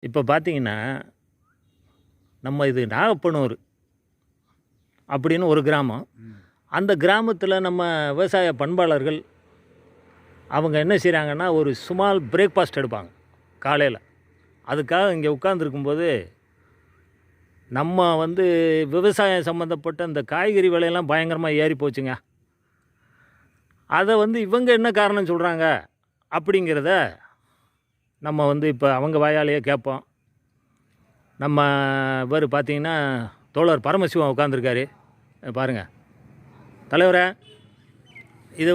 இப்போ பார்த்தீங்கன்னா, நம்ம இது நாகப்பனூர் அப்படின்னு ஒரு கிராமம். அந்த கிராமத்தில நம்ம விவசாய பண்பாளர்கள் அவங்க என்ன செய்கிறாங்கன்னா, ஒரு ஸ்மால் பிரேக்ஃபாஸ்ட் எடுப்பாங்க காலையில. அதுக்காக இங்கே உட்காந்துருக்கும்போது, நம்ம விவசாயம் சம்மந்தப்பட்ட இந்த காய்கறி விலையெல்லாம் பயங்கரமா ஏறி போச்சுங்க. அத இவங்க என்ன காரணம் சொல்கிறாங்க அப்படிங்கிறத நம்ம இப்போ அவங்க வாயாலேயே கேட்போம். நம்ம இவர் பார்த்தீங்கன்னா, தோழர் பரமசிவம் உட்காந்துருக்காரு பாருங்கள். தலைவரே, இது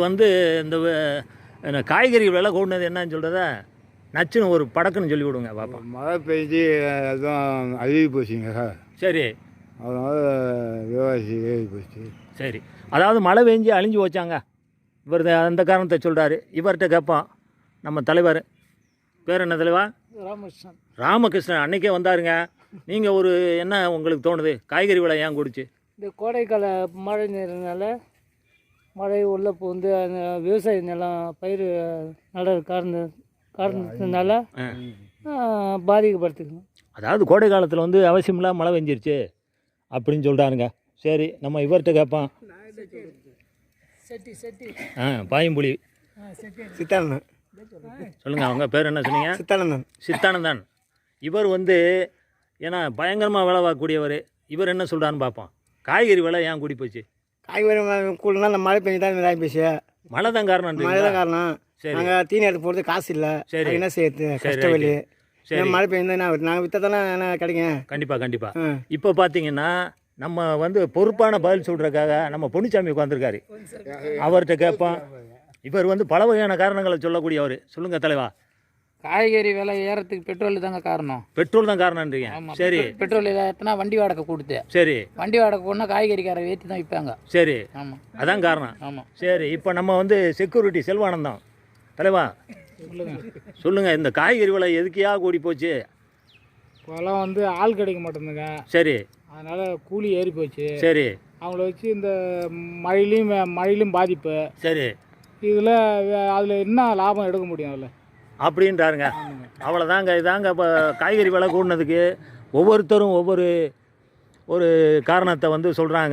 இந்த காய்கறி விலை கூடுனது என்னன்னு சொல்கிறத நச்சுன்னு ஒரு படக்குன்னு சொல்லி விடுங்க பார்ப்போம். மழை பெஞ்சு அதுவும் அழுகி போச்சுங்க சார். சரி, அதனால் விலைவாசி ஏறி போச்சு. சரி. அதாவது மழை பெஞ்சு அழிஞ்சு போச்சாங்க. இவர் அந்த காரணத்தை சொல்கிறாரு. இவர்கிட்ட கேட்போம். நம்ம தலைவர் பேர் என்ன தலைவா? ராமகிருஷ்ணன். ராமகிருஷ்ணன் அன்றைக்கே வந்தாருங்க. நீங்கள் என்ன உங்களுக்கு தோணுது, காய்கறி விலை ஏன் கூடுச்சு? இந்த கோடைக்கால மழை நேரனால மழை உள்ள புகுந்து அந்த விவசாய நிலம் பயிர் நடுற காரணத்தினால பாதிக்கப்படுத்துக்கணும். அதாவது கோடை காலத்தில் அவசியமில்லாம மழை பெஞ்சிருச்சு அப்படின்னு சொல்கிறாருங்க. சரி, நம்ம இவர்கிட்ட கேட்போம். பாயம்புலி சித்தானந்தன். சொல்லுங்கள், அவங்க பேர் என்ன சொன்னீங்க? சித்தானந்தன். சித்தானந்தன். இவர் ஏன்னா பயங்கரமாக விலை வாங்கக்கூடியவர். இவர் என்ன சொல்கிறான்னு பார்ப்போம். காய்கறி விலை ஏன் கூடி போச்சு? காய்கறி கூடனா அந்த மழை பெஞ்சு தான் ஆகி போச்சு. மழை தான் காரணம். மழை தான் காரணம். சரி, நாங்கள் தீனி எடுத்து போகிறது காசு இல்லை. சரி, என்ன செய்யுது, கஷ்டவெளி. சரி, மழை பெய்யுது நாங்கள் விற்ற தானே என்ன கிடைக்கும். கண்டிப்பாக. இப்போ பார்த்தீங்கன்னா, நம்ம பொறுப்பான பதில் சொல்கிறதுக்காக நம்ம பொன்னிச்சாமி உட்காந்துருக்காரு. அவர்கிட்ட கேட்போம். இவர் பல வகையான காரணங்களை சொல்லக்கூடியவர். சொல்லுங்கள் தலைவா. காய்கறி விலை ஏறத்துக்கு பெட்ரோல் தாங்க காரணம். பெட்ரோல் தான் காரணம்ன்றீங்க? சரி, பெட்ரோல் ஏற்றினா வண்டி வாடகை கொடுத்து. சரி, வண்டி வாடகை போனால் காய்கறிக்காரை ஏற்றி தான் விற்பாங்க. சரி, ஆமாம், அதான் காரணம். ஆமாம். சரி, இப்போ நம்ம செக்யூரிட்டி செல்வானந்தம் தலைவா சொல்லுங்கள், இந்த காய்கறி விலை எதுக்கியா கூடி போச்சு? இப்போலாம் ஆள் கிடைக்க மாட்டேங்குதுங்க. சரி, அதனால் கூலி ஏறி போச்சு. சரி, அவங்கள வச்சு இந்த மழையிலையும் பாதிப்பு. சரி, அதில் என்ன லாபம் எடுக்க முடியும் அதில் அப்படின்றாருங்க. அவ்வளோதாங்க. இதாங்க இப்போ காய்கறி விலை கூடினதுக்கு ஒவ்வொருத்தரும் ஒவ்வொரு காரணத்தை சொல்கிறாங்க.